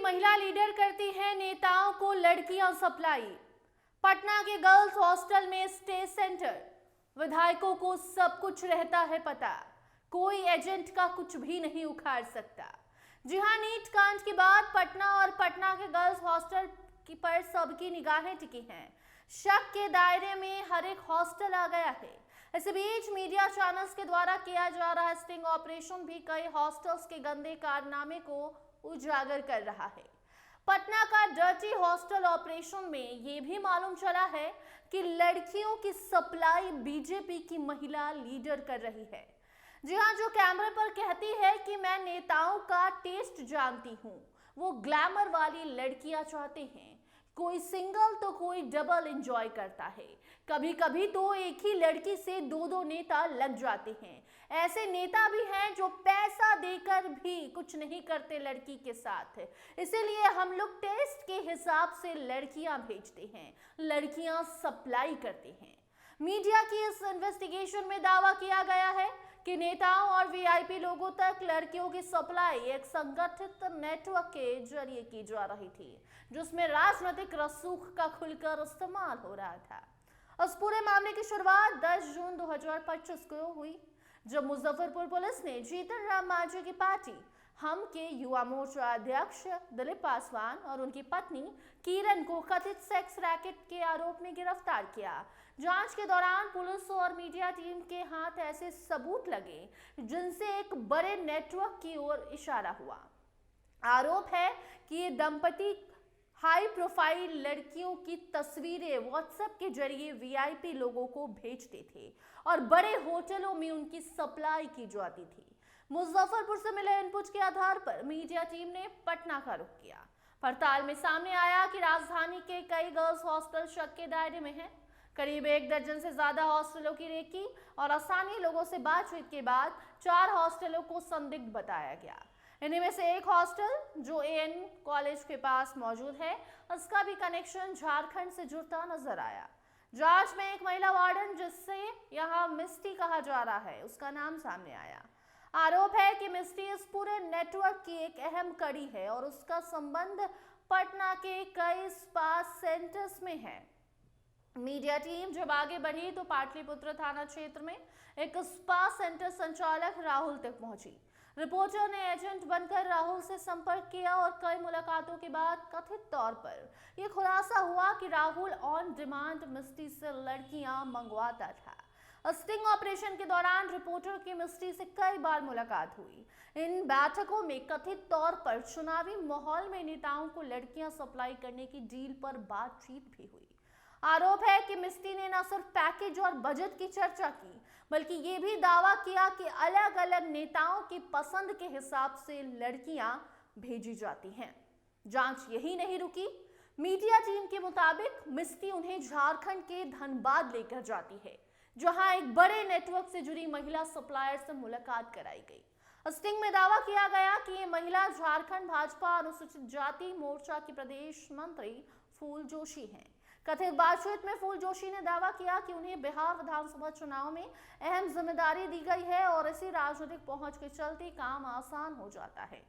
महिला लीडर करती हैं नेताओं को लड़कियां सप्लाई। पटना के गर्ल्स हॉस्टल में स्टे सेंटर। विधायकों को सब कुछ रहता है पता, कोई एजेंट का कुछ भी नहीं उखाड़ सकता। जी हां, नीट कांड के बाद पटना और पटना के गर्ल्स हॉस्टल पर सबकी निगाहें टिकी हैं। शक के दायरे में हर एक हॉस्टल आ गया है। इस बीच मीडिया चैनल्स के द्वारा किया जा रहा स्टिंग ऑपरेशन भी कई हॉस्टल्स के गंदे कारनामे को उजागर कर रहा है। पटना का डर्टी हॉस्टल ऑपरेशन में यह भी मालूम चला है कि लड़कियों की सप्लाई बीजेपी की महिला लीडर कर रही है। जी हां, जो कैमरे पर कहती है कि मैं नेताओं का टेस्ट जानती हूं, वो ग्लैमर वाली लड़कियां चाहते हैं। कोई सिंगल तो कोई डबल एंजॉय करता है। कभी कभी तो एक ही लड़की से दो दो नेता लग जाते हैं। ऐसे नेता भी हैं जो पैसा देकर भी कुछ नहीं करते लड़की के साथ। इसीलिए हम लोग टेस्ट के हिसाब से लड़कियां भेजते हैं, लड़कियां सप्लाई करते हैं। मीडिया की इस इन्वेस्टिगेशन में दावा किया गया है कि नेताओं और वीआईपी लोगों तक लड़कियों की सप्लाई एक संगठित नेटवर्क के जरिए की जा रही थी, जिसमें राजनीतिक रसूख का खुलकर इस्तेमाल हो रहा था। इस पूरे मामले की शुरुआत 10 जून 2025 को हुई, जब मुजफ्फरपुर पुलिस ने जीतन राम मांझी की पार्टी हम के युवा मोर्चा अध्यक्ष दिलीप पासवान और उनकी पत्नी किरण को कथित सेक्स रैकेट के आरोप में गिरफ्तार किया। जांच के दौरान पुलिस और मीडिया टीम के हाथ ऐसे सबूत लगे जिनसे एक बड़े नेटवर्क की ओर इशारा हुआ। आरोप है कि ये दंपति हाई प्रोफाइल लड़कियों की तस्वीरें व्हाट्सएप के जरिए वीआईपी लोगों को भेजते थे और बड़े होटलों में उनकी सप्लाई की जाती थी। मुजफ्फरपुर से मिले इनपुट के आधार पर मीडिया टीम ने पटना का रुख किया। पड़ताल में सामने आया कि राजधानी के कई गर्ल्स हॉस्टल शक के दायरे में हैं। करीब 1 दर्जन से ज्यादा हॉस्टलों की रेकी और स्थानीय लोगों से बातचीत के बाद 4 हॉस्टलों को संदिग्ध बताया गया। इनमें से एक हॉस्टल जो एएन कॉलेज के पास मौजूद है, उसका भी कनेक्शन झारखंड से जुड़ता नजर आया। जांच में एक महिला वार्डन, जिससे यहां मिस्टी कहा जा रहा है, उसका नाम सामने आया। आरोप है कि मिस्टी इस पूरे नेटवर्क की एक अहम कड़ी है और उसका संबंध पटना के कई स्पा सेंटर्स में है। मीडिया टीम जब आगे बढ़ी तो पाटलिपुत्र थाना क्षेत्र में एक स्पा सेंटर संचालक राहुल तक पहुंची। रिपोर्टर ने एजेंट बनकर राहुल से संपर्क किया और कई मुलाकातों के बाद कथित तौर पर यह खुलासा हुआ कि राहुल ऑन डिमांड मिस्टी से लड़कियां मंगवाता था। स्टिंग ऑपरेशन के दौरान रिपोर्टर की मिस्टी से कई बार मुलाकात हुई। इन बैठकों में कथित तौर पर चुनावी माहौल में नेताओं को लड़कियां सप्लाई करने की डील पर बातचीत भी हुई। आरोप है कि मिस्टी ने न सिर्फ पैकेज और बजट की चर्चा की, बल्कि ये भी दावा किया कि अलग अलग नेताओं की पसंद के हिसाब से लड़कियां भेजी जाती हैं। जांच यही नहीं रुकी। मीडिया टीम के मुताबिक मिस्टी उन्हें झारखंड के धनबाद लेकर जाती है, जहां एक बड़े नेटवर्क से जुड़ी महिला सप्लायर से मुलाकात कराई गई। स्टिंग में दावा किया गया कि ये महिला झारखंड भाजपा अनुसूचित जाति मोर्चा की प्रदेश मंत्री फूल जोशी हैं। कथित बातचीत में फूल जोशी ने दावा किया कि उन्हें बिहार विधानसभा चुनाव में अहम जिम्मेदारी दी गई है और इसी राजनीतिक पहुंच के चलते काम आसान हो जाता है।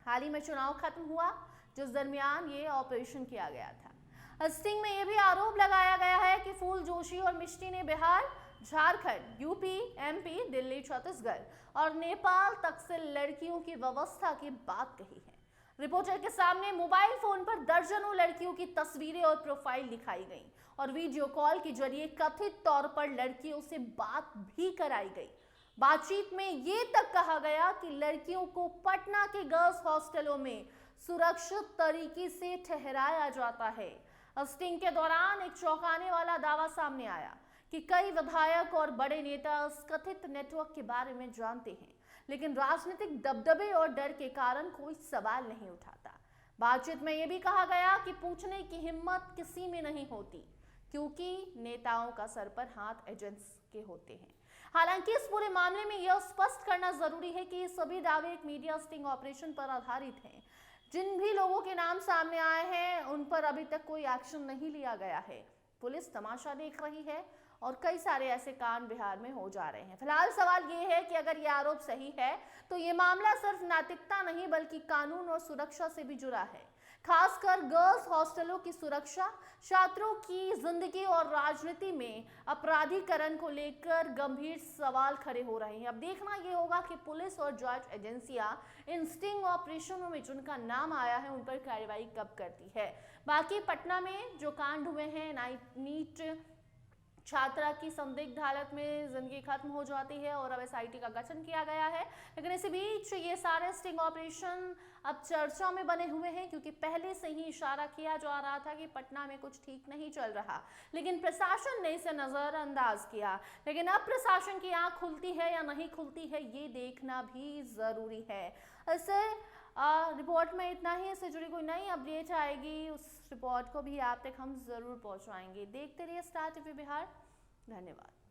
हाल ही में चुनाव खत्म हुआ, जिस दरमियान ये ऑपरेशन किया गया था। स्टिंग में यह भी आरोप लगाया गया है कि फूल जोशी और मिस्टी ने बिहार, झारखंड, यूपी, एमपी, दिल्ली, छत्तीसगढ़ और नेपाल तक से लड़कियों की व्यवस्था की बात कही है। रिपोर्टर के सामने मोबाइल फोन पर दर्जनों लड़कियों की तस्वीरें और प्रोफाइल दिखाई गई और वीडियो कॉल के जरिए कथित तौर पर लड़कियों से बात भी कराई गई। बातचीत में ये तक कहा गया कि लड़कियों को पटना के गर्ल्स हॉस्टलों में सुरक्षित तरीके से ठहराया जाता है। स्टिंग के दौरान एक चौंकाने वाला दावा सामने आया कि कई विधायक और बड़े नेता इस कथित नेटवर्क के बारे में जानते हैं, लेकिन राजनीतिक दबदबे और डर के कारण कोई सवाल नहीं उठाता। बातचीत में यह भी कहा गया कि पूछने की हिम्मत किसी में नहीं होती, क्योंकि नेताओं का सर पर हाथ एजेंट्स के होते हैं। हालांकि इस पूरे मामले में यह स्पष्ट करना जरूरी है कि ये सभी दावे एक मीडिया स्टिंग ऑपरेशन पर आधारित हैं। जिन भी लोगों के नाम सामने आए हैं उन पर अभी तक कोई एक्शन नहीं लिया गया है। पुलिस तमाशा देख रही है और कई सारे ऐसे कांड बिहार में हो जा रहे हैं। फिलहाल सवाल ये है कि अगर ये आरोप सही है तो ये मामला सिर्फ नैतिकता नहीं बल्कि कानून और सुरक्षा से भी जुड़ा है। खासकर गर्ल्स हॉस्टलों की सुरक्षा, छात्रों की जिंदगी और राजनीति में अपराधीकरण को लेकर गंभीर सवाल खड़े हो रहे हैं। अब देखना ये होगा कि पुलिस और जांच एजेंसियां इन स्टिंग ऑपरेशनों में जिनका नाम आया है उन पर कार्रवाई कब करती है। बाकी पटना में जो कांड हुए हैं, नीट छात्रा की संदिग्ध हालत में जिंदगी खत्म हो जाती है और अब एसआईटी का गठन किया गया है, लेकिन इसी बीच ये सारे स्टिंग ऑपरेशन अब चर्चा में बने हुए हैं क्योंकि पहले से ही इशारा किया जा रहा था कि पटना में कुछ ठीक नहीं चल रहा, लेकिन प्रशासन ने इसे नजरअंदाज किया। लेकिन अब प्रशासन की आंख खुलती है या नहीं खुलती है ये देखना भी जरूरी है। ऐसे रिपोर्ट में इतना ही। इससे जुड़ी कोई नई अपडेट आएगी उस रिपोर्ट को भी आप तक हम जरूर पहुंचाएंगे। देखते रहिए स्टार टीवी बिहार। धन्यवाद।